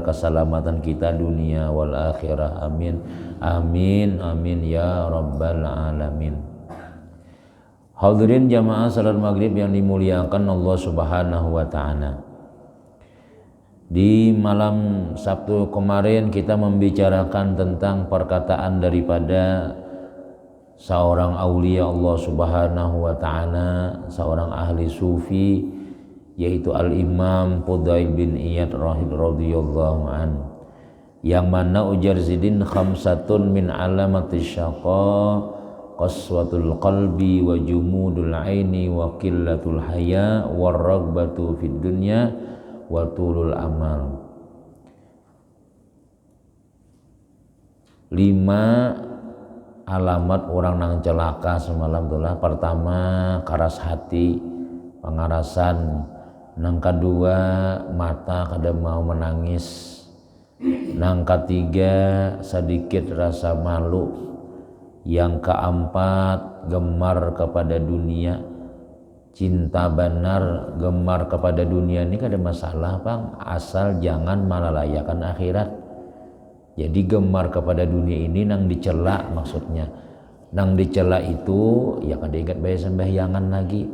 keselamatan kita dunia wal akhirah. Amin amin amin ya rabbal alamin. Hadirin jamaah salat maghrib yang dimuliakan Allah Subhanahu wa taala. Di malam Sabtu kemarin kita membicarakan tentang perkataan daripada seorang aulia Allah Subhanahu wa taala, seorang ahli sufi, yaitu Al-Imam Fudail bin Iyad radhiyallahu an, yang mana ujar zidin khamsatun min alamatis syaqa qaswatul qalbi wa jumudul aini wa qillatul haya war ragbatu fid dunya wa tulul amal. 5 alamat orang nang celaka semalam tulah. Pertama, karas hati, pengarasan. Nang kedua, mata kada mau menangis. Nang ketiga, sedikit rasa malu. Yang keempat, gemar kepada dunia. Cinta benar, gemar kepada dunia ini kada masalah bang, asal jangan malalayakan akhirat. Jadi gemar kepada dunia ini nang dicela maksudnya. Nang dicela itu ya kada ingat bayar sembahyangan lagi.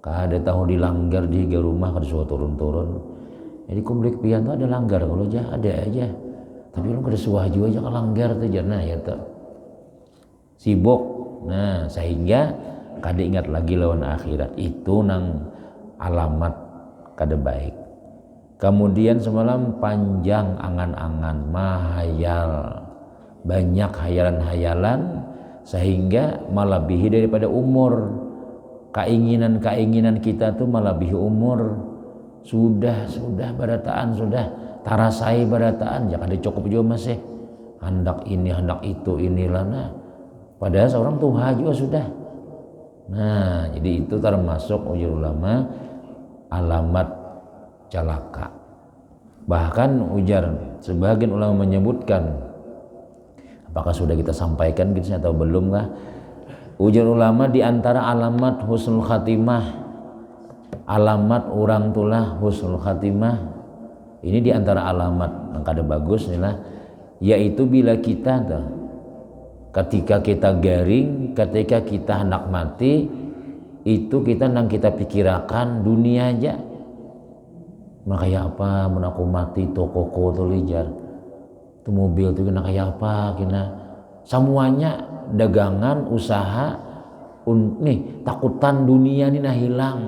Kada tahu dilanggar di rumah kada suka turun-turun. Jadi kumplik pian tuh ada langgar kalau aja ada aja. Tapi lu kada suaju aja kalanggar tuh jana ya tuh. Sibuk. Nah, sehingga kada ingat lagi lawan akhirat. Itu nang alamat kada baik. Kemudian semalam panjang angan-angan, mahayal, banyak hayalan-hayalan sehingga melebihi daripada umur. Keinginan-keinginan kita tuh melebihi umur. Sudah barataan, sudah tarasai barataan, jangan dicukup juga masih. Hendak ini, hendak itu, inilah nah. Padahal seorang tua juga sudah. Nah, jadi itu termasuk ujar ulama alamat celaka. Bahkan ujar sebagian ulama menyebutkan, apakah sudah kita sampaikan gitu atau belum kah? Ujar ulama di antara alamat husnul khatimah, alamat orang tulah husnul khatimah. Ini di antara alamat yang kada bagus inilah, yaitu bila kita ketika kita garing, ketika kita hendak mati, itu kita nang kita pikirakan dunia aja. Makanya apa mun aku mati tokoko tuh lijar. Itu mobil tuh kena kayak apa kena. Semuanya dagangan, usaha nih takutan dunia ini nah hilang.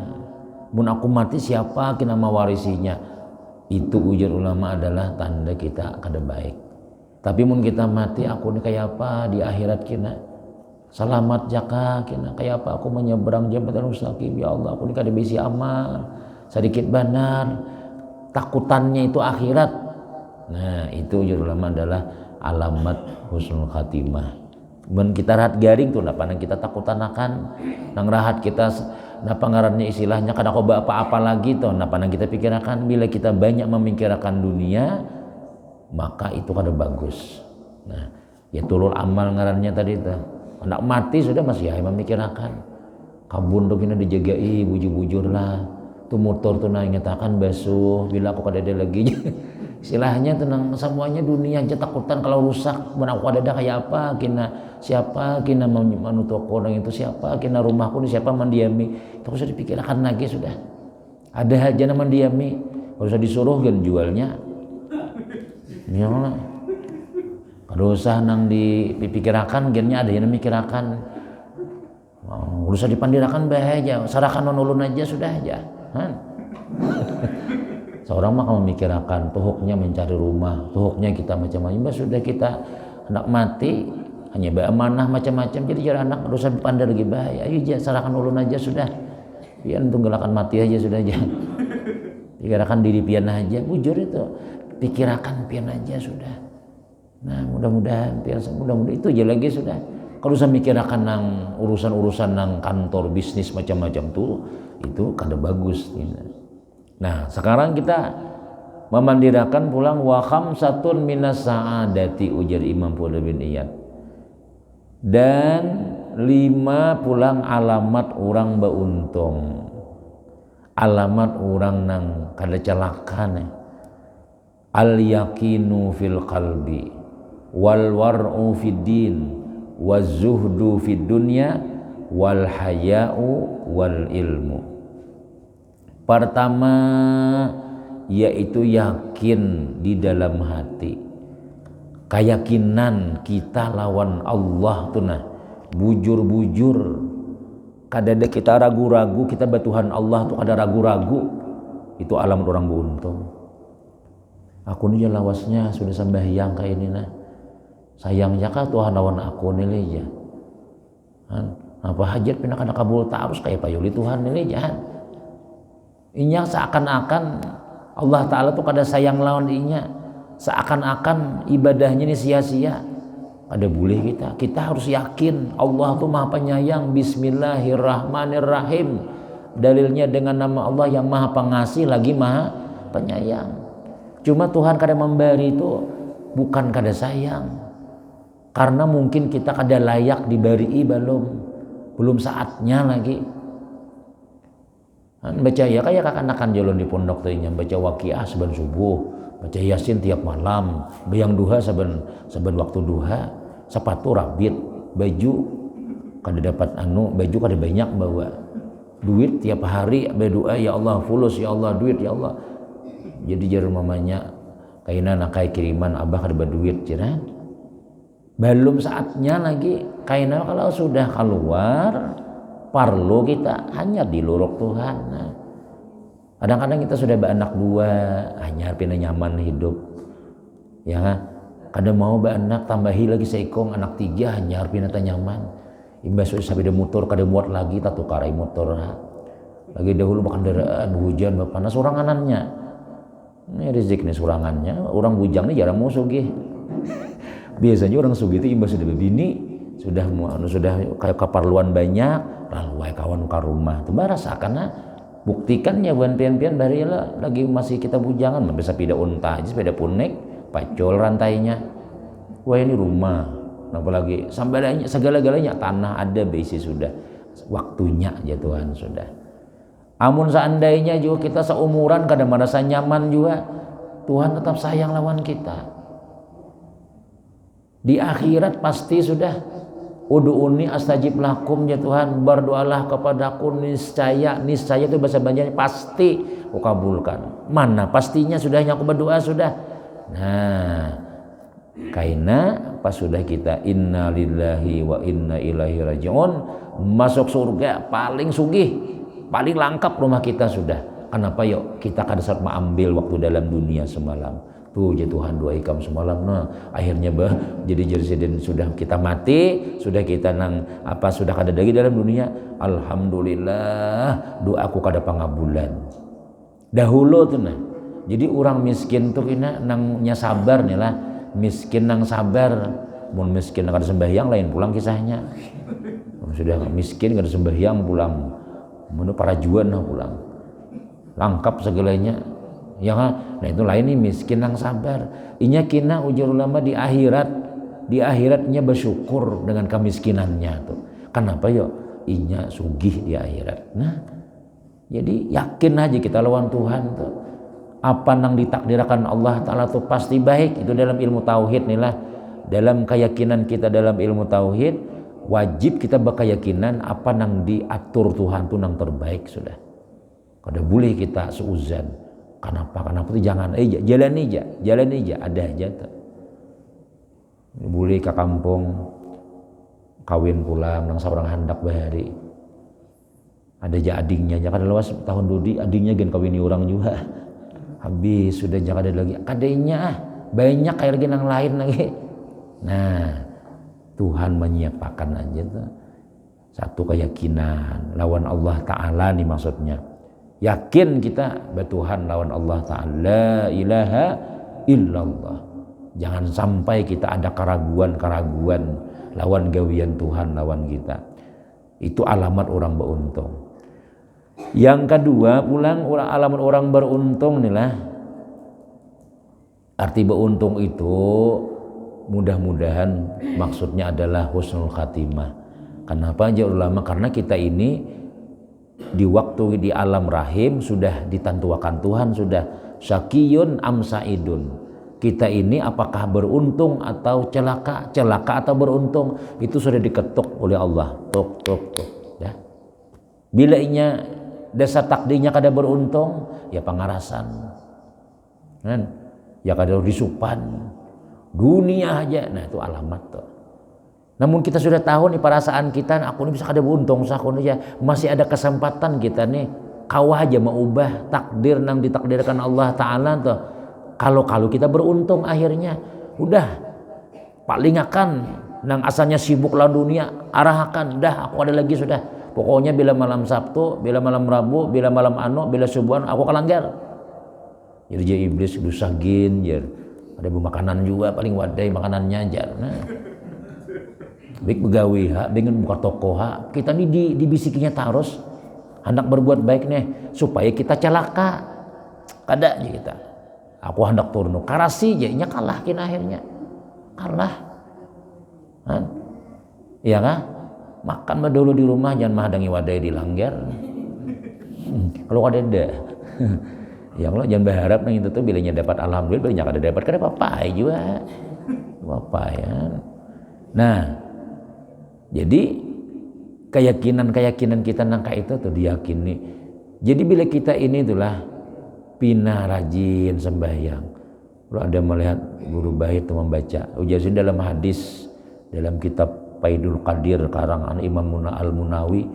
Mun aku mati siapa kena mewarisinya. Itu ujar ulama adalah tanda kita kada baik. Tapi mun kita mati aku ini kayak apa di akhirat kena. Selamat jaka kena kayak apa aku menyeberang jembatan mustaqim ya Allah aku ini kada bisi amal sedikit benar. Takutannya itu akhirat. Nah, itu ujar ulama adalah alamat husnul khatimah. Men kita rahat garing tuh napa nang kita takutan akan nang rahat kita napa ngarannya istilahnya kada koba apa-apa lagi tuh napa nang kita pikirkan bila kita banyak memikirkan dunia maka itu kada bagus. Nah, ya tulul amal ngarannya tadi tuh. Hendak mati sudah masih hay memikirkan. Kabun tuh kena dijagai bujur-bujur lah. Tuh motor tuh nah ingatakan basuh bila aku kada ada lagi. Istilahnya tenang semuanya dunia aja takutan kalau rusak. Mun aku ada kayak apa kena siapa kena manu toko nang itu siapa kena rumahku ini siapa mendiami. Itu sudah dipikirkan lagi sudah. Ada aja nama mendiami. Kalau usah disuruh kan jualnya. Ya Allah. Kada usah nang dipikirakan gennya ada yang memikirakan. Oh, usah dipandirakan bahaya. Sarahkan ulun aja sudah aja. Seorang mah memikirkan tuhuknya mencari rumah, tuhuknya kita macam-macam. Sudah kita hendak mati hanya amanah macam-macam. Jadi jangan anak usah dipandar lagi bahaya. Ayo aja sarahkan ulun aja sudah. Pian tunggalakan mati aja sudah aja. Pikirkan diri pian aja. Bujur itu. Pikirkan pian aja sudah. Nah, mudah-mudahan pian mudah-mudahan itu aja lagi sudah. Kalau usah mikirkan nang urusan-urusan nang kantor bisnis macam-macam tuh itu kada bagus. Nah, sekarang kita memandirakan pulang wa khamsatun minas sa'adati ujar Imam Fudail bin Iyad. Dan 5 pulang alamat orang beruntung. Alamat orang nang kada celaka nih. al yaqinu fil qalbi wal war'u fid din waz zuhdu fid dunya wal haya'u wal ilmu. Pertama yaitu yakin di dalam hati, keyakinan kita lawan Allah tuh nah bujur-bujur, kadada kita ragu-ragu kita batuhan Allah tuh ada ragu-ragu, itu alam orang beruntung. Aku nih lawasnya sudah sembahyang kayak ini nah, sayangnya kah Tuhan lawan aku nih ya, apa hajat pindah kana kabul terus kayak payuli Tuhan nih jahan. Inya seakan-akan Allah Ta'ala tuh kada sayang lawan inya, seakan-akan ibadahnya ini sia-sia. Ada boleh kita harus yakin Allah tuh maha penyayang. Bismillahirrahmanirrahim, dalilnya dengan nama Allah yang maha pengasih lagi maha penyayang. Cuma Tuhan kada memberi itu bukan kada sayang, karena mungkin kita kada layak diberi, belum saatnya lagi. Baca ya kayak kakak-anak jalan di pondok tadinya baca waqiah saben subuh, baca yasin tiap malam, bayang duha saben waktu duha, sepatu rabit, baju kada dapat baju kada banyak bawa, duit tiap hari berdoa ya Allah fulus ya Allah duit ya Allah. Jadi jar mamanya kaina nakai kiriman abah kada berduit cina. Belum saatnya lagi, kaina kalau sudah keluar perlu kita hanya diluruk Tuhan. Nah, kadang-kadang kita sudah beranak dua, hanya pindah nyaman hidup. Ya, kadang mau beranak tambahi lagi seikong anak tiga hanya pindah nyaman. Imbas sudah sampai motor kada muat lagi tak tukarai motor. Lagi dahulu kendaraan hujan panas suranganannya. Ini rezeki nih surangannya, orang bujang nih jarang mau sugih. Biasanya orang sugih itu imbas sudah berbini, sudah kayak keperluan banyak, lalu wae kawan ke rumah tuh rasakan buktikan ya buan pian-pian bari lagi masih kita bujangan bisa sepeda unta aja sepeda punek pacol rantainya. Wah ini rumah, apalagi sambalanya segala-galanya tanah ada besi sudah waktunya ya Tuhan sudah. Amun seandainya juga kita seumuran kadang merasa nyaman juga, Tuhan tetap sayang lawan kita. Di akhirat pasti sudah ud'uni astajib lakum ya Tuhan, berdoalah kepadaku niscaya itu bahasa Banjarnya pasti aku kabulkan. Mana pastinya sudahnya aku berdoa sudah. Nah, kaina pas sudah kita inna lillahi wa inna ilaihi rajiun, masuk surga paling sugih, paling lengkap rumah kita sudah. Kenapa yuk kita kada sempat mengambil waktu dalam dunia semalam. Tuh ya Tuhan doa ikam semalam nah akhirnya jadi jersiden sudah kita mati, sudah kita sudah kada lagi dalam dunia. Alhamdulillah doaku kada pangabulan. Dahulu tuh nah. Jadi orang miskin tuh kena nangnya sabar nih lah, miskin nang sabar. Mun miskin kada sembahyang lain pulang kisahnya. Sudah miskin kada sembahyang pulang. Mun para juan nah pulang. Lengkap segalanya. Ya kan? Nah itu lain nih miskin yang sabar. Inya kina ujar ulama di akhiratnya bersyukur dengan kemiskinannya tuh. Kenapa yo? Inya sugih di akhirat. Nah, jadi yakin aja kita lawan Tuhan tuh. Apa nang ditakdirkan Allah Ta'ala tuh pasti baik. Itu dalam ilmu tauhid nih lah. Dalam keyakinan kita dalam ilmu tauhid, wajib kita berkeyakinan apa nang diatur Tuhan tuh nang terbaik sudah. Kada boleh kita seuzan. Kenapa itu jangan jalan aja ada aja tuh. Boleh ke kampung kawin pulang nang seorang handak bahari. Ada aja adingnya jangan lewas tahun dudi adingnya gen kawini orang juga. Habis sudah jangan ada lagi kadenya banyak kayak lagi nang lain lagi. Nah, Tuhan menyiapkan aja tuh. Satu keyakinan lawan Allah Ta'ala nih maksudnya. Yakin kita bertuhan lawan Allah Ta'ala, la ilaha illallah. Jangan sampai kita ada keraguan lawan gawian Tuhan lawan kita. Itu alamat orang beruntung. Yang kedua pulang alamat orang beruntung nih lah. Arti beruntung itu mudah-mudahan maksudnya adalah husnul khatimah. Kenapa aja ulama? Karena kita ini di waktu di alam rahim sudah ditentukan Tuhan sudah syakiyun am saidun, kita ini apakah beruntung atau celaka, celaka atau beruntung, itu sudah diketuk oleh Allah. Tuk tuk tuk ya. Bila inya dasar takdirnya kada beruntung, ya pangarasan kan, ya kada disupan dunia aja. Nah itu alamat tuh. Namun kita sudah tahu nih perasaan kita, aku ini bisa kada beruntung, aku aja masih ada kesempatan kita nih kawah aja mau ubah takdir nang ditakdirkan Allah Ta'ala tuh. Kalau kita beruntung akhirnya udah paling akan nang asalnya sibuk lawan dunia arahkan dah aku ada lagi sudah. Pokoknya bila malam Sabtu, bila malam Rabu, bila malam bila subuhan aku kalanggar. Jadi dia iblis dusagin jar. Ada makanan juga paling wadai makanannya jar. Nah. Baik begawi ha, dengan buka toko ha. Kita nih dibisikinya terus hendak berbuat baik nih supaya kita celaka. Kada aja kita. Aku hendak turun karasi jadinya kalah kini akhirnya. Kalah. Kan? Iya kah? Makan mah dulu di rumah, jangan mahadangi wadai di langgar. Kalau ada ya kalau jangan berharap nang itu tuh bilanya dapat alhamdulillah, bilanya kada dapat kada apa-apa juga. Apa ya. Nah, jadi keyakinan kita nang itu tuh diyakini. Jadi bila kita ini itulah pina rajin sembahyang. Kalau ada melihat guru baik itu membaca ujasin dalam hadis dalam kitab Faidul Qadir karangan Imam Al-Munawi,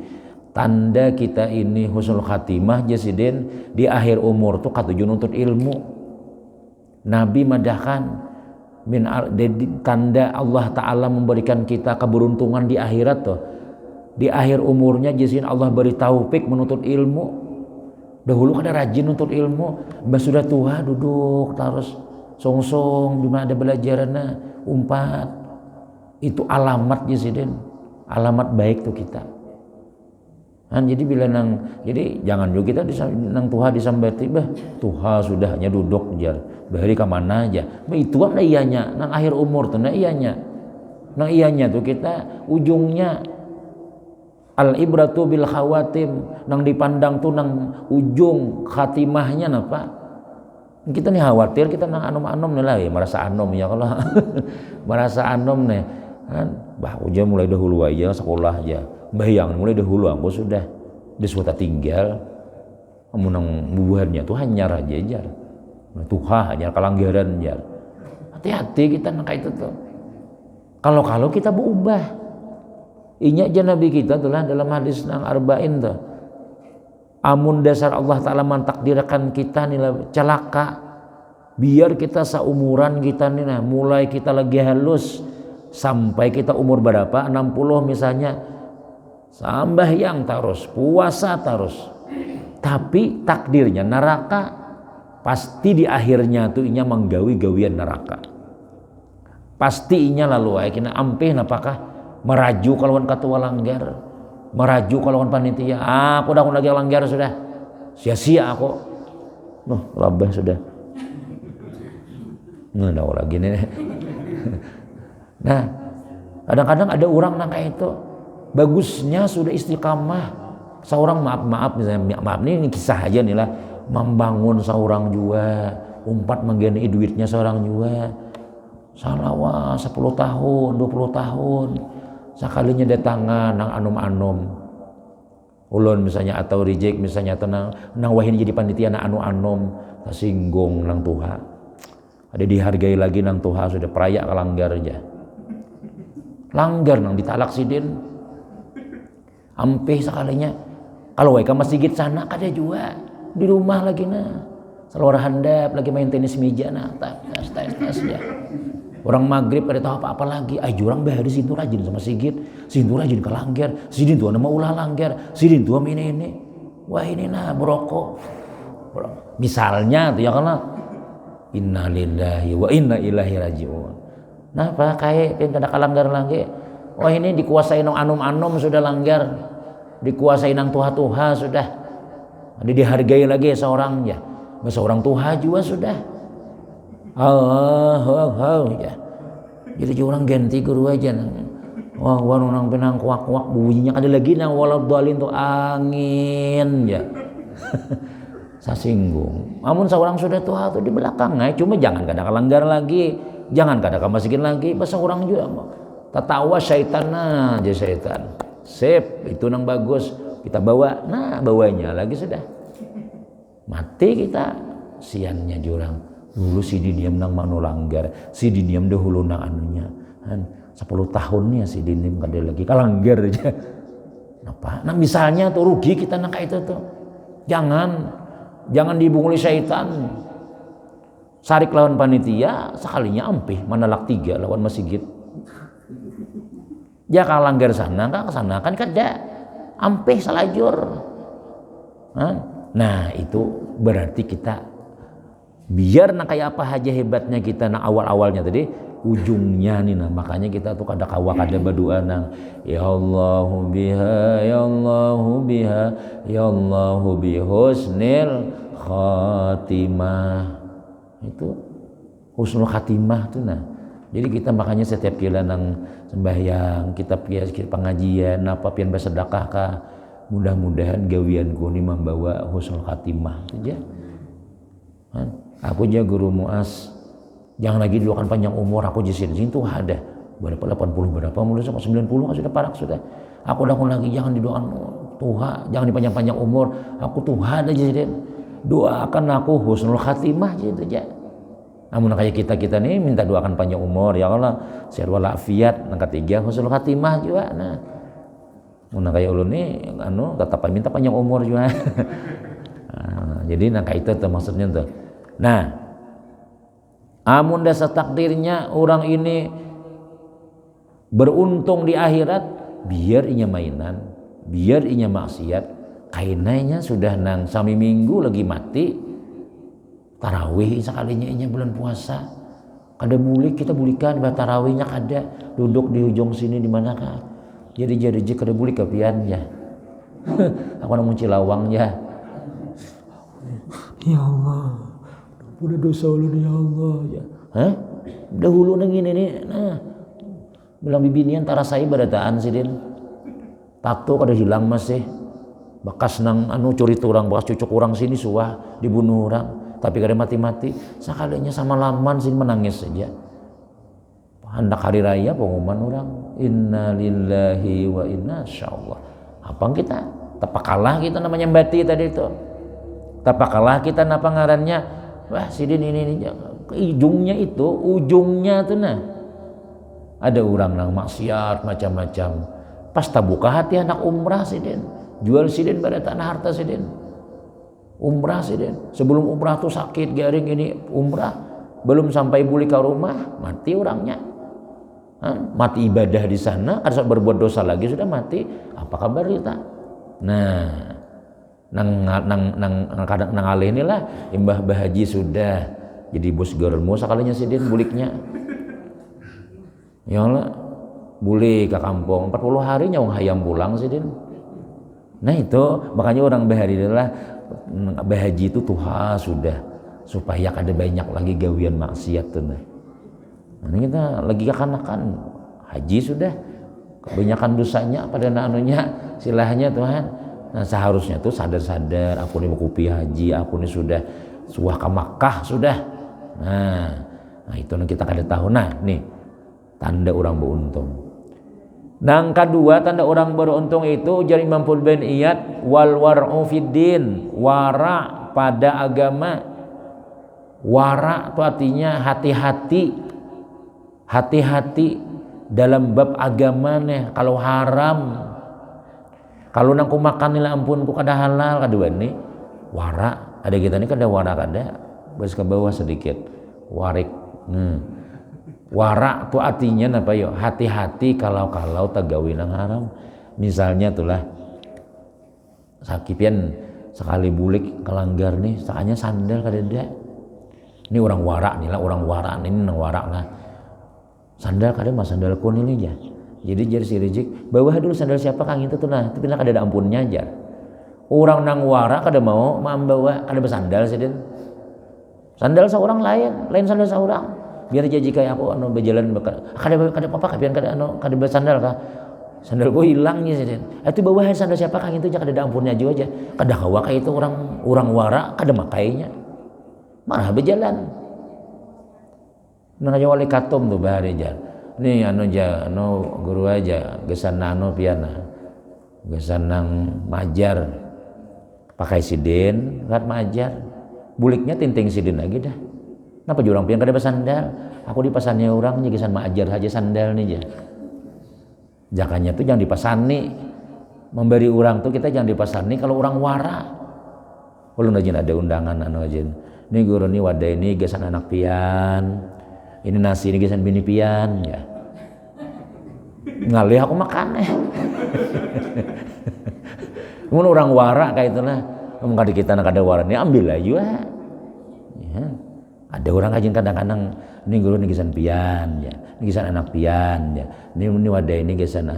tanda kita ini husnul khatimah jasidin di akhir umur tuh katuju nuntut ilmu. Nabi madahkan tanda Allah Ta'ala memberikan kita keberuntungan di akhirat tuh. Di akhir umurnya jasidin Allah beri taufik menuntut ilmu. Dahulu kada rajin nuntut ilmu, mbak sudah tua duduk terus song-song di mana ada belajarannya umpat. Itu alamat jasidin, alamat baik tuh kita. Kan jadi bila jadi jangan juga kita nang Tuhan disambati bah Tuhan sudah hanya duduk jar bahari ke mana aja. Bah itu apa iyanya nang akhir umur tuh nang iyanya tuh kita ujungnya al ibratu bil khawatim, nang dipandang tuh nang ujung khatimahnya napa. Kita nih khawatir kita nang anom-anom nih lah ya, merasa anom ya kalau merasa anom nih kan bah uja mulai dahulu aja sekolah aja bayang mulai dahulu aku sudah disuata tinggal menang buahnya tuh hanyar aja jar Tuhan hanya kalanggaran jar. Hati-hati kita nang itu tuh kalau kita berubah inya aja Nabi kita tuh lah dalam hadis nang arba'in tuh amun dasar Allah Ta'ala mentakdirkan kita nih celaka biar kita seumuran kita nih nah mulai kita lagi halus sampai kita umur berapa 60 misalnya sambahyang terus puasa terus tapi takdirnya neraka pasti di akhirnya tuh inya menggawi-gawian neraka pasti inya lalu kena ampih apakah meraju kalau ketua langgar meraju kalau panitia aku dah lagi langgar sudah sia-sia aku labah sudah nggak lagi nih. Nah kadang-kadang ada orang nang kayak itu bagusnya sudah istiqamah seorang maaf misalnya maaf ini kisah aja nih lah membangun seorang juga umpat menggani duitnya seorang juga salawah 10 tahun 20 tahun sekalinya datangan nang anom-anom ulun misalnya atau reject misalnya tenang nang wahin jadi panitia nang anom tersinggung nang Tuhan ada dihargai lagi nang Tuhan sudah perayak kalanggar aja langgar nang ditalak sidin ampih sekalinya kalau wae ke masjid sana kada juga di rumah lagi nah seluruh handap lagi main tenis meja nah tas ya orang maghrib pada tahu apa-apa lagi jurang bahari sintu rajin sama sigit sintu rajin ke langgar sidin tuh nama ulah langgar sidin tuh ini wah ini nah berokok misalnya tuh ya karena innalillahi wa inna ilaihi rajiun. Nah pak kayak kada kalanggar lagi wah ini dikuasai nang anom-anom sudah langgar dikuasai nang tuha-tuha sudah dihargai lagi seorang ya seorang tuha juga sudah ya jadi orang ganti guru aja wah nang penang kuak bunyinya ada lagi nang walau dalin tuh angin ya sasinggung. Amun seorang sudah tua tuh di belakang cuma jangan kada kalanggar lagi, jangan kada kamasikin lagi, pas orang juga tatawa syaitan aja syaitan. Sip, itu nang bagus. Kita bawa, bawanya lagi sudah. Mati kita siannya jurang. Dulu si diniam nang manu langgar, si diniam dahulu nang anunya. 10 tahunnya si diniam kada lagi kalanggar aja. Apa? Nah misalnya tuh rugi kita nang kayak itu tuh. Jangan dibunguli syaitan. Sarik lawan panitia sekalinya ampih manalak 3 lawan masjid. Ya kalanggar sana kan kesana kan kada ampih salajur. Nah itu berarti kita biar kayak apa aja hebatnya kita awal-awalnya tadi ujungnya nih makanya kita tuh kada kawa kada berdoa nang ya Allahu biha ya Allahu biha ya Allahu bihusnil khatimah. Itu husnul khatimah tuh jadi kita makanya setiap kila nang sembahyang kita pias pengajian apa pian bersedekah kah mudah-mudahan gawianku ini membawa husnul khatimah saja. Aku aja guru muas jangan lagi doakan panjang umur aku di sini tuh ada berapa 80 berapa mulai sampai 90 kan sudah parak sudah. Aku udah lagi jangan didoakan Tuhan jangan dipanjang-panjang umur aku Tuhan aja sih doakan aku husnul khatimah gitu aja. Namun kayak kita nih minta doakan panjang umur ya Allah sehat walafiat. Yang ketiga husnul khatimah juga. Mun kayak ulun nih tetap minta panjang umur juga. Jadi kayak itu tuh maksudnya tuh. Amun dasar takdirnya orang ini beruntung di akhirat biar inya mainan, biar inya maksiat, kainanya sudah nang sami minggu lagi mati. Tarawih sekalinya inya bulan puasa kada bulik kita bulikan bah tarawihnya kada duduk di ujung sini di manakah jadi kada bulik kepian ya. Aku nang Cilawang ya Allah udah dosa ulun ya Allah ya dahulu nang ini nih bilang bibinian tarasai barataan sidin tato kada hilang masih bekas nang curi turang bekas cucuk orang sini suah dibunuh orang tapi kada mati-mati sekalinya sama laman sih menangis saja. Hendak hari raya pengumuman orang inna lillahi wa inna insyaallah. Apa kita tapakalah kita namanya bati tadi itu tapakalah kita napa ngarannya wah sidin ini ujungnya tuh ada orang nang maksiat macam-macam pas tabuka hati anak umrah sidin jual sidin pada tanah harta sidin umrah sidin sebelum umrah tuh sakit garing ini umrah belum sampai balik ke rumah mati orangnya mati ibadah di sana harus berbuat dosa lagi sudah mati apa kabar kita nang alih inilah Mbah Haji sudah jadi bos germo sekalinya sidin buliknya ya Allah bulik ke kampung 40 hari nyawang hayam pulang sidin. Itu makanya orang Bahari adalah Bahaji itu Tuhan sudah supaya kada banyak lagi gawian maksiat tuh. Ini kita lagi kekanakan haji sudah kebanyakan dosanya pada anunya silahnya Tuhan. Seharusnya tuh sadar-sadar aku nih mau kupi haji, aku nih sudah suah ke Makkah sudah. Itu kita kada tahu. Nih tanda orang beruntung. Nang kedua tanda orang beruntung itu jari Imam bin Iyad wal war'u fiddin wara pada agama. Wara itu artinya hati-hati dalam bab agama nih. Kalau haram kalau nang ku makan nila ampun ku kada halal kadua nih wara ada kita nih kada wara kada bos ke bawah sedikit warik. Wara itu artinya apa yo? Hati-hati kalau tagawi nang haram. Misalnya itulah sakipian sekali bulik kelanggar nih, sakanya sandal kadeda. Ini orang wara nih lah, orang wara ini nang wara lah. Sandal kada mas sandal kun ini aja. Jadi jadi si Rijik bawa dulu sandal siapa kang itu tuh tapi kada ada ampunnya aja. Orang nang wara kada mau bawa kada bersandal sedin. Sandal seorang lain sandal seorang. Biar jadi kayak aku berjalan kada apa kapian kada kada bersandal kah Sandalku hilang ya sih. Itu bawahan sandal siapa kang itu jangan ada ampurnya juga aja. Kada hawa kayak itu orang wara kada makainya. Marah berjalan. Nang aja wali katum tuh bahari jar. Nih guru aja gesan piana. Gesan nang majar. Pakai sidin, kat majar. Buliknya tinting sidin lagi dah. Napa jurang pian kada sandal? Aku dipasannya orang nih gesan majar aja sandal nih aja. Jakanya tuh jangan dipasani, memberi orang tuh kita jangan dipasani kalau orang wara. Ulun rajin ada undangan rajin. Ini guru nih wadah ini gesan anak pian, ini nasi ini gesan bini pian ya. Ngalih aku makan Mun orang wara kayak itu lah, ngomong kadi kita nak ada wara ini ambil aja. Ya. Ada orang rajin kadang-kadang ini guru ini gesan pian ya, ini gesan anak pian ya, ini wadah ini gesan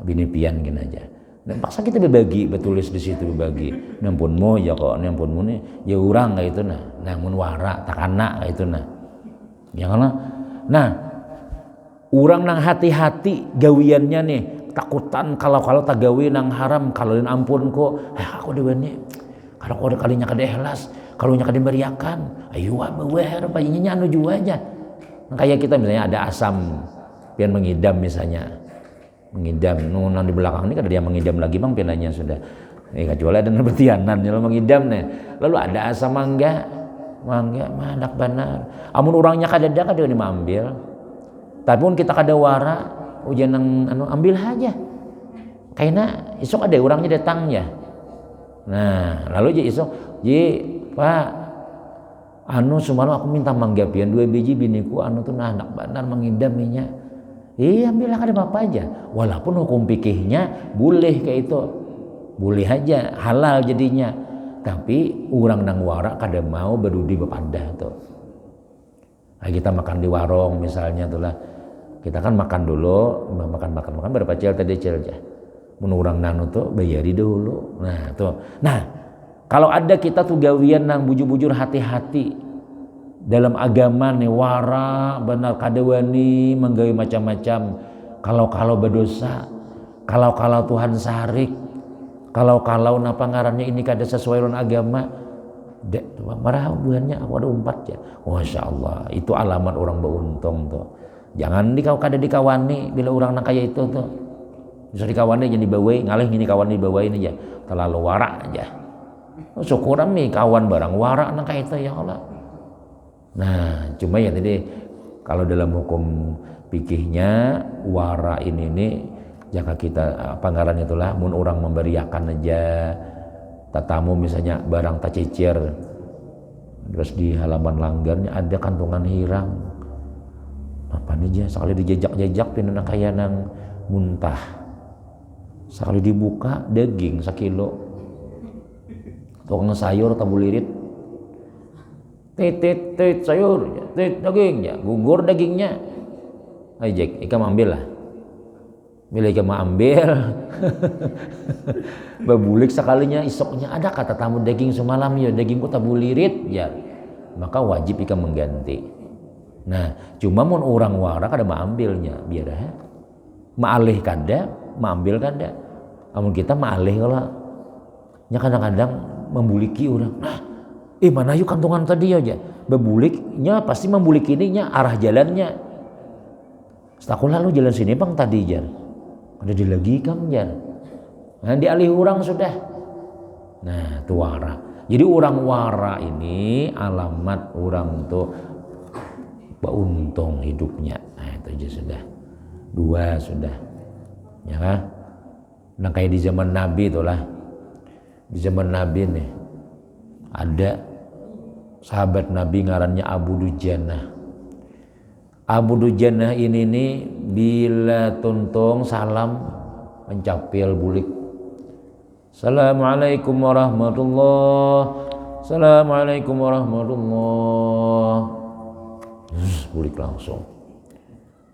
bini pian gini aja. Dan paksa kita berbagi, betulis di situ berbagi. Nampunmu ya kok, nampunmu nih ya orang kayak itu nah, namun wara takana kayak itu nah. Ya kan? Nah, orang nang hati-hati gawiannya nih takutan kalau tak gawi nang haram kalau ampun kok, aku dewennya kalau kau ada kalinya kada ikhlas. Kalau nya kada beriakan, ayo bawer bayinya anu jua aja. Kayak kita misalnya ada asam pian mengidam misalnya. Mengidam nang di belakang ini kada dia mengidam lagi bang piananya sudah. Kecuali ada bertianan kalau mengidam nih. Lalu ada asam mangga manak benar. Amun orangnya kada ada kada diambil. Tapi pun kita kada wara ujian nang ambil aja. Karena esok ada orangnya datang ya. Nah, lalu esok Pak, semalam aku minta mangga pian 2 biji biniku tuh anak benar mengidaminya. Ambillah kada apa-apa aja. Walaupun hukum fikihnya boleh kayak itu. Boleh aja, halal jadinya. Tapi orang nang wara kada mau berdudi bepadah tuh. Nah, kita makan di warung misalnya tuh lah. Kita kan makan dulu, makan berapa cel tadi cel aja. Mun urang nanu tuh bayari dulu. Nah, tuh. Nah, kalau ada kita tuh gawian nang bujur-bujur hati-hati dalam agama nih wara benar kadewani menggawi macam-macam kalau berdosa kalau Tuhan sarik kalau napa ngarannya ini kada sesuai dengan agama marah buahnya aku ada umpat ya. Masya Allah itu alamat orang beruntung tuh. Jangan kada dikawani bila orang nang kaya itu tuh bisa dikawani jadi bawai ngalih ini kawan di bawah ini aja terlalu wara aja. Syukuran nih kawan barang warak nang kayak itu ya Allah. Nah, cuma ya tadi kalau dalam hukum fikihnya wara ini nih jika kita panggaran itulah mun orang memberiakan aja tatamu misalnya barang tak cecer terus di halaman langgarnya ada kantongan hirang apa nih aja sekali dijejak-jejak pindah kayak nang muntah sekali dibuka daging 1 kilo tukang sayur tabulirit tit sayur tit daging ya gugur dagingnya ajek ikam ambil lah bila ikam ambil babulik sekalinya isoknya ada kata tamu daging semalam ya dagingku tabulirit ya maka wajib ikam mengganti. Nah cuma mun orang wara kada maambilnya biar maalih kada maambil kada amun kita maalih kalau nya kadang-kadang membuliki orang. Nah, mana yuk kantongan tadi aja. Bebuliknya pasti membulik ininya arah jalannya. Setakul lalu jalan sini bang tadi jar. Ada di lagi kam jar. Nah, dialih orang sudah. Nah, itu wara. Jadi orang wara ini alamat orang tuh beruntung hidupnya. Nah, itu aja sudah. 2 sudah. Ya kan? Nah, kayak di zaman Nabi itulah. Di zaman Nabi nih ada sahabat Nabi ngarannya Abu Dujanah. Abu Dujanah ini nih bila tuntung salam mencapil bulik. Assalamualaikum warahmatullahi. Assalamualaikum warahmatullahi. Bulik langsung.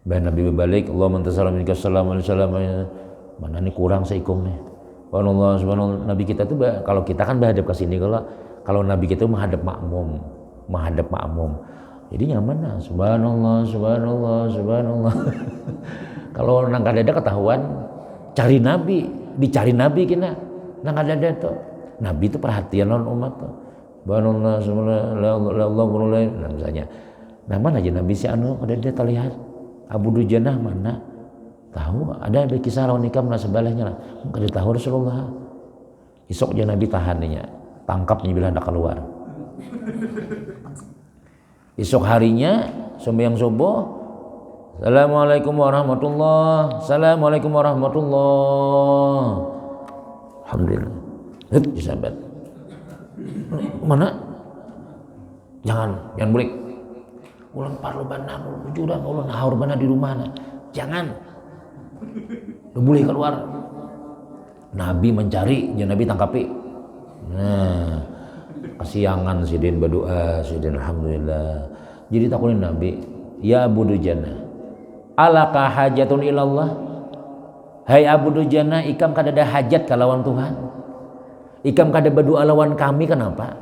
Bahan Nabi berbalik, Allah mentassalam minka assalamualaikum. Mana nih kurang seikum nih. Subhanallah, Nabi kita tuh kalau kita kan menghadap ke sini kalau Nabi kita menghadap makmum. Jadi nyaman lah. Subhanallah. Kalau nang kada ada ketahuan cari Nabi, dicari Nabi kena. Nang ada tuh. Nabi itu perhatian lawan umat tuh. Banullah subhanallah misalnya. Nah mana aja Nabi si anu ada dia terlihat. Abu Dujanah mana? Tahu ada kisah lawan nikah mana sebalahnya lah. Kada tahu Rasulullah. Isok aja Nabi tahannya, tangkapnya bila ada keluar. Esok harinya sembahyang subuh, Assalamualaikum warahmatullah, Assalamualaikum warahmatullah. Alhamdulillah. Disabat. Mana? Jangan balik. Ulang parlo bana, jurang ulang haur bana di rumah. Jangan. Lu boleh keluar. Nabi mencari, Nabi tangkapi. Nah, kesiangan sidin berdoa, sidin alhamdulillah. Jadi takutin Nabi, ya Abu Dujana, alaka hajatun ilallah. Hai Abu Dujana, ikam kada ada hajat ka lawan Tuhan. Ikam kada berdoa lawan kami kenapa?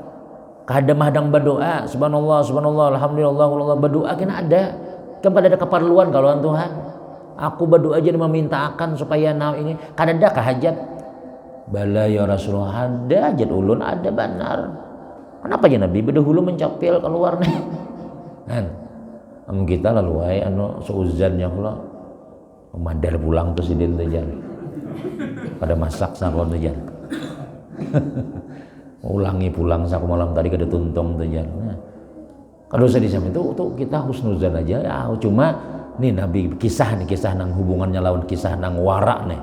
Kada mahdang berdoa, subhanallah, subhanallah, alhamdulillah, Allah berdoa kena ada. Ikam kada ada keperluan ka lawan Tuhan. Aku berdoa aja meminta akan supaya ini kada ada hajat. Bala ya Rasulullah, ada hajat ulun ada benar. Kenapa aja Nabi bedahulu mencapil keluar nih? Kan, kita lalu ay anu seuzannya kalau madar pulang tuh sidin tuh jan, pada masak sakon tuh jan, ulangi pulang saku malam tadi kada tuntung tuh jan. Nah, kalau saya disam itu kita husnuzan aja ya, cuma nih Nabi kisah nang hubungannya lawan kisah nang warak nih.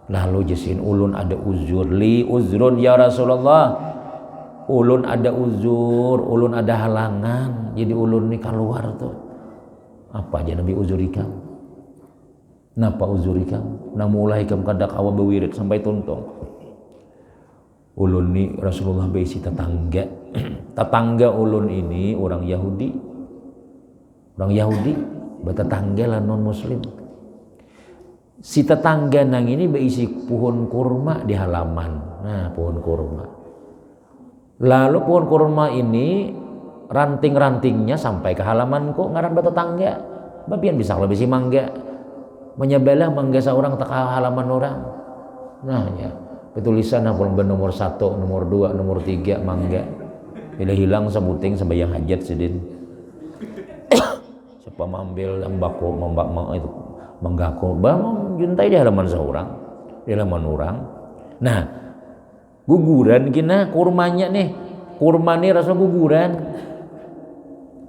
Lalu jesin ulun ada uzur li uzrun ya Rasulullah. Ulun ada uzur, ulun ada halangan. Jadi ulun nih keluar tuh. Apa aja Nabi uzur ikam? Napa uzur ikam? Namulai ikam kada kawa bewirit sampai tuntung. Ulun nih Rasulullah besi tetangga. Tetangga ulun ini orang Yahudi. Orang Yahudi bertetangga lah non muslim. Si tetangga nang ini berisi pohon kurma di halaman. Nah, pohon kurma. Lalu pohon kurma ini ranting-rantingnya sampai ke halamanku ngaran bertetangga. Babian bisa lebih si mangga. Menyebelah mangga seorang tak halaman orang. Nah, ya. Tulisan apa nomor 1, nomor 2, nomor 3 mangga. Bila hilang sebuting sembahyang hajat sidin. Siapa mengambil embako itu menggako bang juntai di halaman seorang, di halaman orang. Nah, guguran kina kurmanya nih, kurma nih rasa guguran.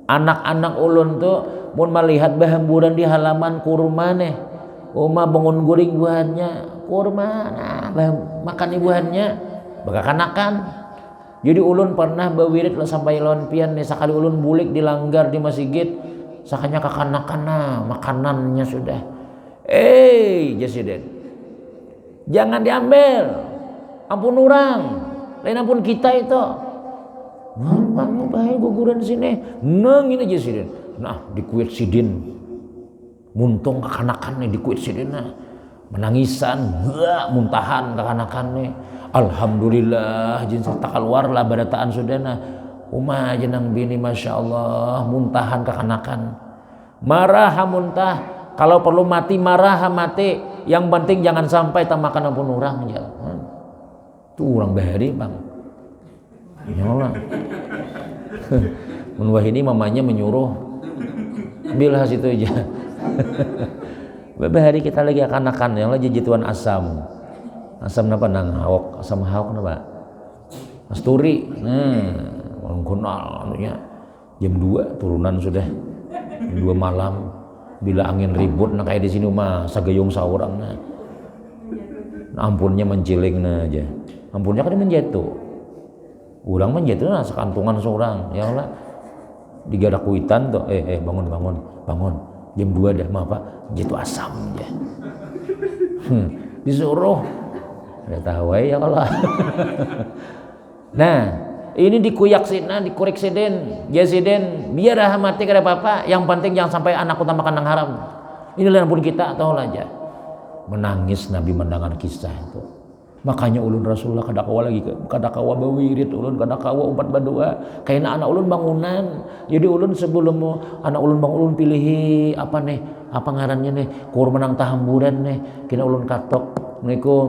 Anak-anak ulun tuh mun melihat bahamburan di halaman kurma nih, oma bangun guring buahnya kurma, nah makan buahnya, bakakanakan. Jadi ulun pernah bawirit lah sampai lawan pian nih sekali ulun bulik dilanggar di masjid, sakanya kakanakan nah makanannya sudah. Jasiden, jangan diambil, ampun orang, lain ampun kita itu. Mana bahaya guguran sini, nang ini jasiden. Nah dikuit sidin, muntung kakanakan nih dikuit sidin nah, menangisan, muntahan kakanakan nih. Alhamdulillah jin serta keluar lah badataan sudah nah. Umah jenang bini masya Allah muntahan kakanakan, marah muntah. Kalau perlu mati marah mati, yang penting jangan sampai tak makan ampun orang ya. Itu orang bahari bang. Ya Allah. Menwah ini mamanya menyuruh ambil situ aja. Bahari kita lagi akan yang lagi jituan asam. Asam napa nang hawok, asam hawok napa? Asturi. Orang kenal anunya. Jam 2 turunan sudah. Jam 2 malam. Bila angin ribut nah kayak di sini mah sagayung saurang nah. Ampunnya menciling nah aja. Ampunnya kan menjatuh. Urang menjatuh nah sekantungan seorang. Ya Allah. Digadak kuitan tuh. Bangun. Jam 2 dah mah Pak. Jatuh asam aja. Disuruh. Ada tahu ya Allah. Nah, ini dikuyak sidna, dikorek sidin, jasiden, biar rahmati kada apa-apa. Yang penting jangan sampai anak utama makan yang haram. Inilah pun kita tahu aja. Menangis Nabi mendengar kisah itu. Makanya ulun Rasulullah kadakawa lagi kadakawa bawirid ulun kadakawa umat badua kaina anak ulun bangunan. Jadi ulun sebelum anak ulun bang ulun pilihi apa nih apa ngarannya nih kurma nang tahamburan nih kina ulun katok Assalamualaikum.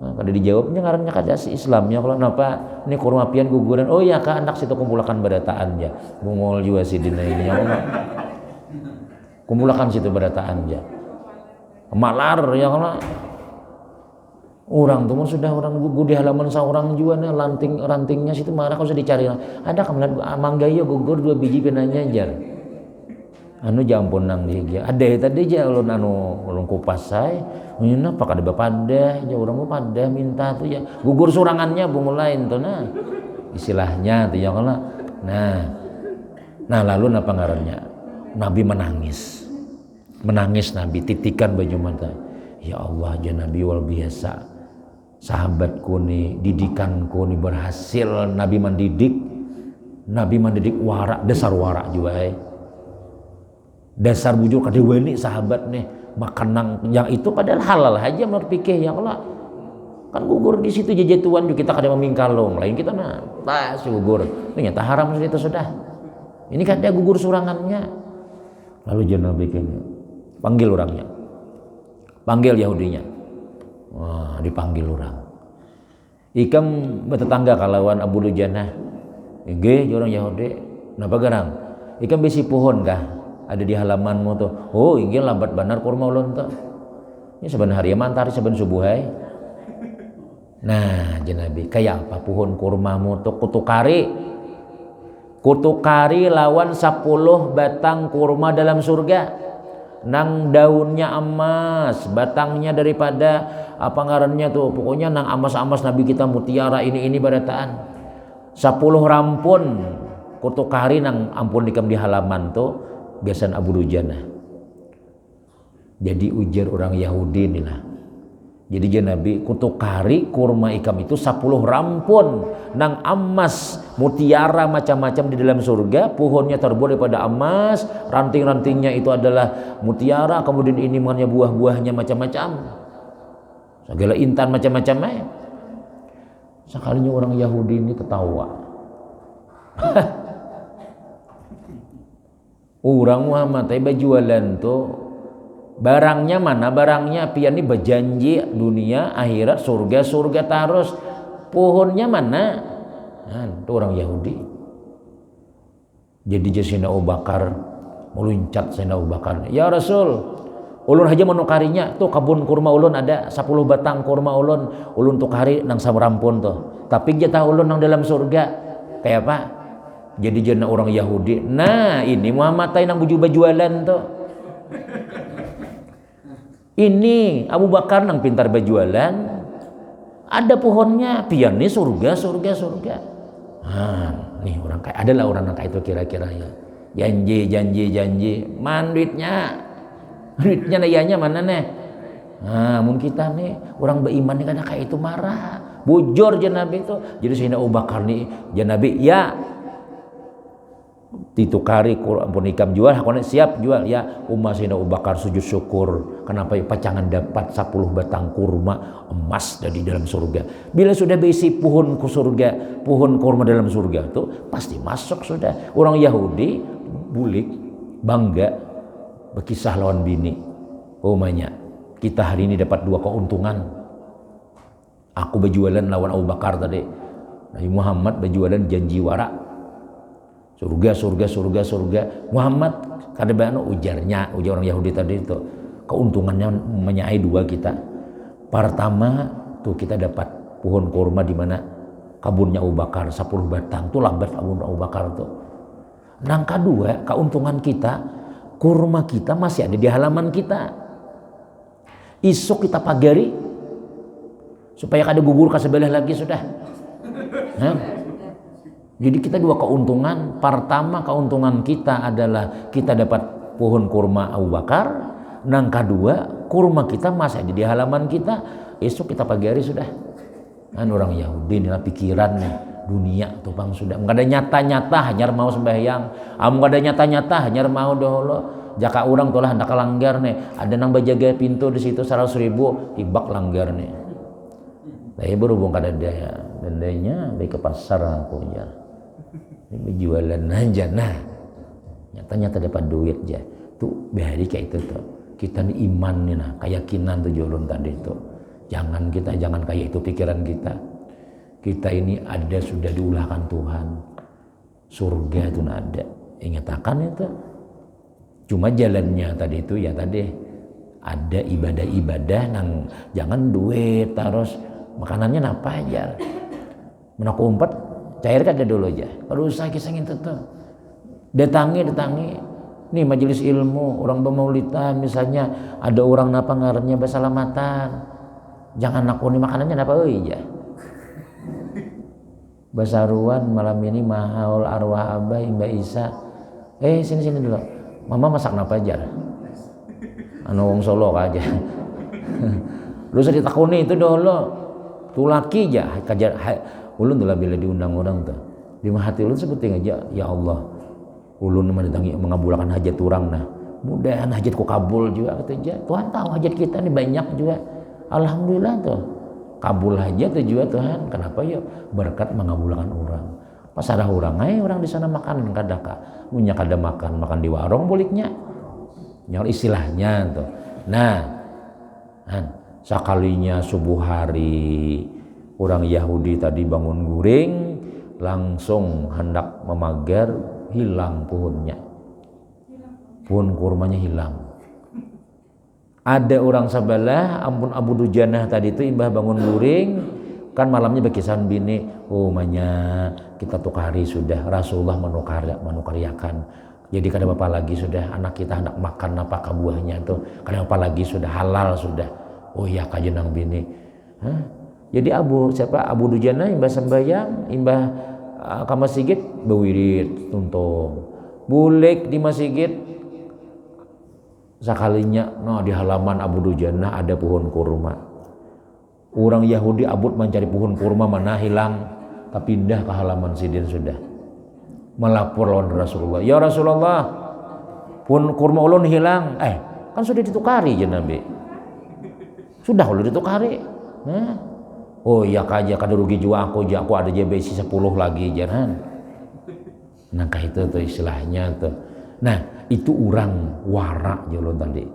Nah, kada dijawabnya ngarannya kada si Islamnya kalau napa ini kurma pian guguran oh ya kak anak situ kumpulakan badataan ya bungol juga si dina ini ya Allah kumpulakan situ badataan ya malar ya Allah. Orang tuh sudah orang gugur di halaman seorang juga nih rantingnya situ marah kalau sudah dicari ada kemudian mangga yo gugur 2 biji penanya jar anu jampun nang dia ada tadi aja ulun ulun kupas saya ini apa kada bapadah aja orang mau pada minta tuh ya gugur surangannya bumulain tuh nah istilahnya tuh ya kalau nah lalu apa ngarannya Nabi menangis Nabi titikan baju mata ya Allah aja Nabi wal biasa sahabatku nih didikanku nih berhasil Nabi mendidik warak dasar warak juga dasar bujur kadewani sahabat nih makan yang itu padahal halal aja menurut pikir ya Allah kan gugur di situ jejatuan juga kita kada memingkalong lain kita nah pas gugur ternyata haram itu sudah ini kan dia gugur surangannya lalu jangan bikin panggil orangnya panggil Yahudinya wah dipanggil orang ikam bertetangga kalawan Abu Dujanah nggih orang Yahudi napa garang ikam besi pohon kah ada di halamanmu tuh oh inggih lambat banar kurma ulun tuh ini saban hari mantari saban subuhai nah jenabi kayak apa pohon kurmamu tuh kutukari lawan 10 batang kurma dalam surga nang daunnya emas batangnya daripada apa ngarannya tuh pokoknya nang amas-amas Nabi kita mutiara ini barataan 10 rampun kutukari nang ampun dikam di halaman tuh biasan Abu Dujanah jadi ujar orang Yahudi nih lah jadi Nabi kutukari kurma ikam itu 10 rampun nang emas mutiara macam-macam di dalam surga pohonnya terbuat daripada emas ranting-rantingnya itu adalah mutiara kemudian ini makanya buah-buahnya macam-macam segala intan macam-macam sekalinya orang Yahudi ini ketawa orang Muhammad jualan tuh barangnya mana barangnya pian ini berjanji dunia akhirat surga terus pohonnya mana nah, itu orang Yahudi jadi Sayyidina Abu Bakar meluncat Sayyidina Abu Bakar ya Rasul ulun aja menukarinya tuh kebun kurma ulun ada 10 batang kurma ulun tukari nang samrampun tuh tapi jatah ulun nang dalam surga kayak apa jadi jana orang Yahudi nah ini Muhammad nang baju-bajualan tuh ini Abu Bakar nang pintar bajualan ada pohonnya pian nih surga nih orang kayak adalah orang nang kayak itu kira-kira ya janji duitnya nayanya mana nih mun kita nih orang beriman nih kadang kayak itu marah bujur Nabi itu jadi Sayyidina Abu Bakar nih Nabi ya ditukari ampun ikam jual hakone siap jual ya umat Sayyidina Abu Bakar sujud syukur kenapa pacangan dapat 10 batang kurma emas dari dalam surga bila sudah berisi pohon kurma dalam surga tuh pasti masuk sudah orang Yahudi bulik bangga berkisah lawan bini umanya kita hari ini dapat 2 keuntungan aku berjualan lawan Abu Bakar tadi Nabi Muhammad berjualan janji warak surga Muhammad kada bano ujar orang Yahudi tadi itu keuntungannya menyai 2 kita pertama tuh kita dapat pohon kurma di mana kebunnya Abu Bakar 10 batang tuh lambat Abu Bakar tuh nang kedua keuntungan kita kurma kita masih ada di halaman kita isuk kita pagari supaya kada gugur ke sebelah lagi sudah jadi kita 2 keuntungan pertama keuntungan kita adalah kita dapat pohon kurma Abu Bakar nang kedua kurma kita masih ada di halaman kita esok kita pagari sudah orang Yahudi inilah pikirannya dunia tuh bang sudah enggak ada nyata-nyata hanya mau sembahyang enggak ada nyata-nyata hanya mau dahulu jaka orang tuh lah hendak langgar nih ada nang bajaga pintu di situ 100.000 tibak langgar nih Saya berhubung kada daya dendanya baik ke pasar aku ya. Ini jualan aja nah. Nyata dapat duit aja. Tuh behari kayak itu tuh. Kita nih iman nih nah, keyakinan tuh jolon tadi tuh. Jangan kayak itu pikiran kita. Kita ini ada sudah diulahkan Tuhan. Surga itu ada. Ingatakan itu. Cuma jalannya tadi itu ya tadi ada ibadah-ibadah nang jangan duit terus makanannya apa aja. Menak umpet cair kan ada dulu aja. Kalau usah kisah itu tuh. Datangi. Nih majelis ilmu, orang bermaulidan misalnya ada orang napa ngarannya basalamatan. Jangan nakuni makanannya napa euy ya. Basaruan malam ini mahaul arwah abah Mbak Isa. Sini dulu. Mama masak napa aja? Anu wong Solo aja. Lu usah ditakuni itu dulu. Tuh laki aja kajar ulun tuh bila diundang orang tuh. Di hati ulun seperti aja ya Allah. Ulun mendatangi mengabulkan hajat orang nah. Mudahan hajatku kabul juga kata aja. Tuhan tahu hajat kita ini banyak juga. Alhamdulillah tuh. Kabul hajat tuh juga Tuhan. Kenapa ya? Berkat mengabulkan orang. Pas ada orang di sana makan kadaka. Punya kada makan di warung boliknya. Nyawa istilahnya tuh. Nah, sekalinya subuh hari orang Yahudi tadi bangun guring langsung hendak memagar hilang pohonnya. Pohon kurmanya hilang. Ada orang sebelah ampun Abu Dujanah tadi itu imbah bangun guring kan malamnya berkisahan bini manya kita tukari sudah Rasulullah menukariakan jadi kada apa lagi sudah anak kita hendak makan apa buahnya itu kada apa lagi sudah halal sudah ya kajenang bini jadi Abu Dujanah imbah sembayang imbah ke masjid bewirid tuntung bulek di masjid sekalinya di halaman Abu Dujanah ada pohon kurma. Orang Yahudi abut mencari pohon kurma mana hilang tapi pindah ke halaman sidin sudah melapor lawan Rasulullah. Ya Rasulullah, pohon kurma ulun hilang. Kan sudah ditukari ya Nabi. Sudah ulun ditukari. Ya kaja kada rugi juga aku ada JBC 10 lagi jangan. Nah kayak itu tuh istilahnya tuh. Nah itu orang warak jolon tadi.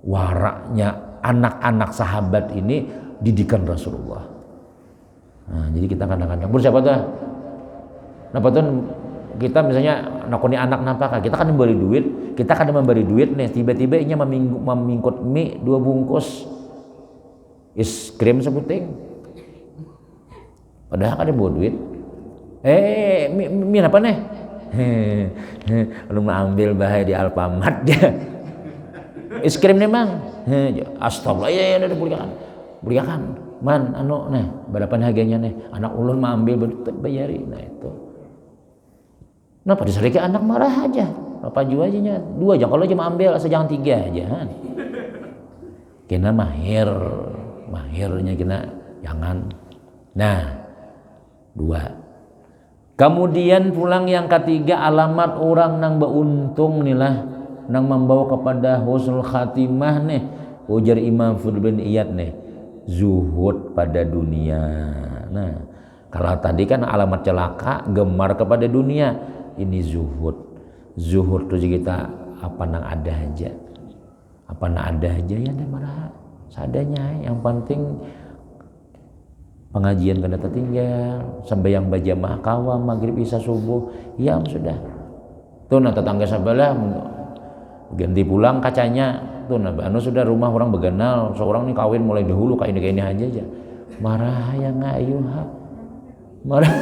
Waraknya anak-anak sahabat ini didikan Rasulullah. Nah, jadi kita kadang-kadang siapa tuh? Napa tuh kita misalnya nakoni anak napa kita kan memberi duit nih tiba-tiba inya memingkut mie 2 bungkus es krim seputing. Padahal ada bawa duit. Mie apa nih? Lu ambil bahaya di Alfamart dia. Es krim nih mang. Astagfirullah ya udah belikan. Man berapan harganya nih? Anak ulun mah ambil bayari. Nah itu. Kenapa diseriki anak marah aja? Apa jual aja 2 aja kalau cuma ambil asal jangan 3 aja. Kena mahirnya kena jangan. Nah 2. Kemudian pulang yang ketiga alamat orang nang beruntung inilah nang membawa kepada husnul khatimah nih ujar Imam Fudul bin Iyad nih zuhud pada dunia. Nah kalau tadi kan alamat celaka gemar kepada dunia ini zuhud tuh kita apa nang ada aja ya ada marah seadanya yang penting pengajian kada tertinggal sembahyang berjamaah kawam maghrib isya subuh ya sudah tuh tetangga sebelah ganti pulang kacanya tuh sudah rumah orang beganal seorang nih kawin mulai dahulu kayak ini aja marah ya ngayuh marah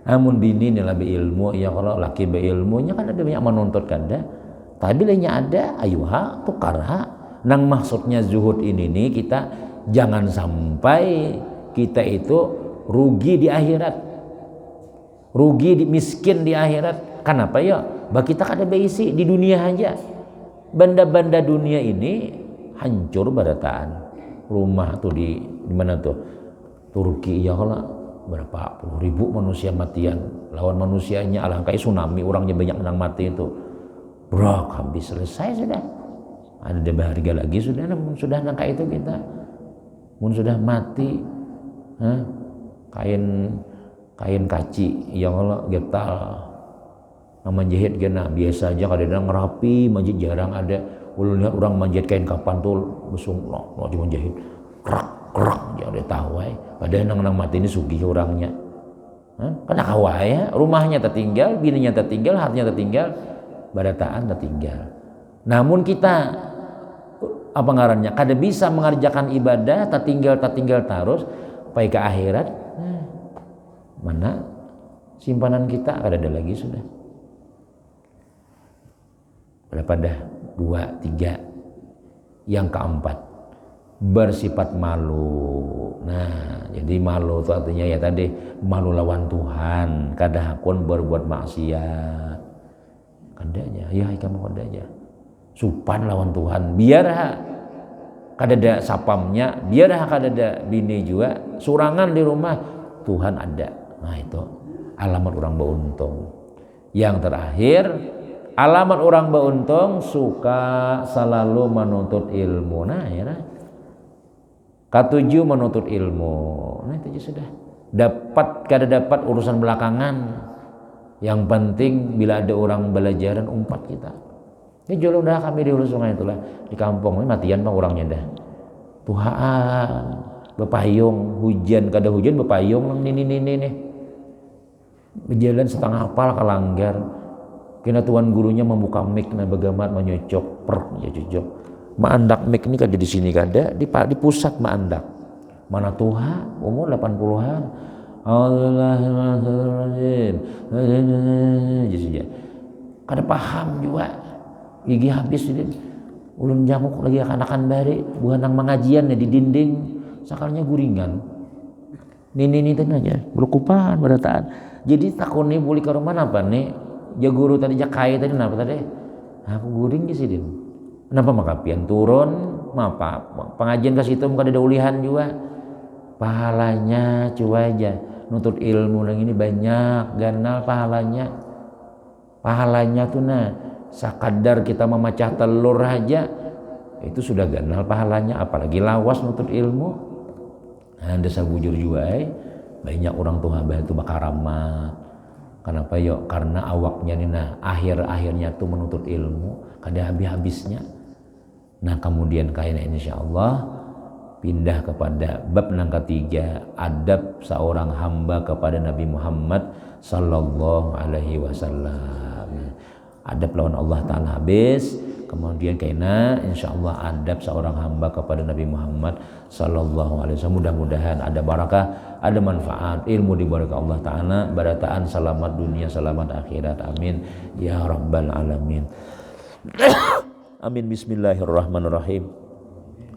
amun bini nih lebih ilmu ya kalau laki beilmunya kan ada banyak menuntut kada tapi lainnya ada ayuha tukarha nang maksudnya zuhud ini nih kita jangan sampai kita itu rugi di akhirat, miskin di akhirat. Kenapa ya? Bagi kita kada beisi di dunia aja. Benda-benda dunia ini hancur barataan. Rumah tuh di mana tuh? Turki ya kalau berapa puluh ribu manusia matian lawan manusianya alangkai tsunami orangnya banyak yang mati itu. Bro, habis selesai sudah. Ada harga lagi sudah nangka itu kita. mun sudah mati kain kaci yang getal menjahit gena biasa aja kadang ngerapi manjit jarang ada. Ulun lihat orang manjit kain kapan tuh besung lo cuma jahit kerak jadi tahu padahal nang mati ini sugih orangnya. Karena kawaya rumahnya tertinggal, bininya tertinggal, hartanya tertinggal, badataan tertinggal. Namun kita apa ngarannya kada bisa mengerjakan ibadah tertinggal terus sampai ke akhirat. Mana simpanan kita kada ada lagi sudah. Berapa dah? 2, 3. Yang keempat, bersifat malu. Nah, jadi malu itu artinya ya tadi malu lawan Tuhan, kada hakun berbuat maksiat. Kadanya, ya kamu kadanya. Supan lawan Tuhan, biar kada ada sapamnya, biar kada ada bini juga, surangan di rumah, Tuhan ada. Nah, itu alamat orang beruntung. Yang terakhir, alamat orang beruntung suka selalu menuntut ilmu. Nah, ya. Ketujuh menuntut ilmu. Nah, itu sudah. Kada dapat urusan belakangan. Yang penting bila ada orang belajaran umpat kita. Ini jolo dah kami di hulu sungai itulah di kampung ini matian bang orangnya dah. Tuhaan bepayung hujan kada hujan bepayung nang nih. Berjalan setengah apal kalanggar. Kena tuan gurunya membuka mic na bagamat menyocok ya cocok. Maandak mic ini kada di sini kada di pusat maandak. Mana Tuhan umur 80-an. Allahumma kada paham juga. Gigi habis ini. Ulun jamuk lagi akan bari buah nang mengajian di dinding sakalnya guringan. Nini aja berkupan berataan. Jadi takun nih boleh ke rumah apa nih? Ya guru tadi jakai tadi kenapa tadi? Aku guring di sini. Kenapa makapian turun? Apa pengajian ke situ muka ada ulihan juga. Pahalanya coba aja nuntut ilmu yang ini banyak ganal pahalanya. Pahalanya tuh sakadar kita memecah telur aja itu sudah ganal pahalanya, apalagi lawas nuntut ilmu. Nah, desa bujur juga banyak orang tua itu bakaramat. Kenapa yuk? Karena awaknya nih akhir-akhirnya tuh menuntut ilmu kada habis-habisnya. Nah, kemudian kayaknya insyaallah pindah kepada bab yang ketiga, adab seorang hamba kepada Nabi Muhammad sallallahu alaihi wasallam. Adab lawan Allah Ta'ala habis, kemudian kayaknya insyaallah adab seorang hamba kepada Nabi Muhammad sallallahu alaihi wasallam. Mudah-mudahan ada barakah, ada manfaat, ilmu diberi Allah Ta'ala, barataan selamat dunia, selamat akhirat. Amin ya rabbal alamin. Amin. Bismillahirrahmanirrahim.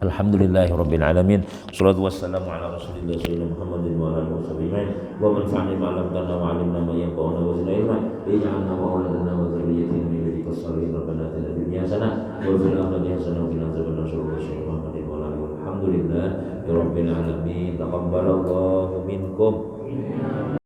Alhamdulillahirabbil alamin. Shallallahu wassalamu ala rasulillah sayyidina Muhammadin wa alihi wasallam. Wa man fa'ala ma lam tanna wa 'alimna ma yanfa'una wa zidna ilma. Ij'alna wa auladana wa dzurriyyatina min ladunka shalihin rabbana atina fid dunya hasanah wa fil akhirati hasanah wa qina adzabannar. Sallallahu Muhammadin wa alihi walhamdulillahirabbil alamin. Taqabbalallahu minkum.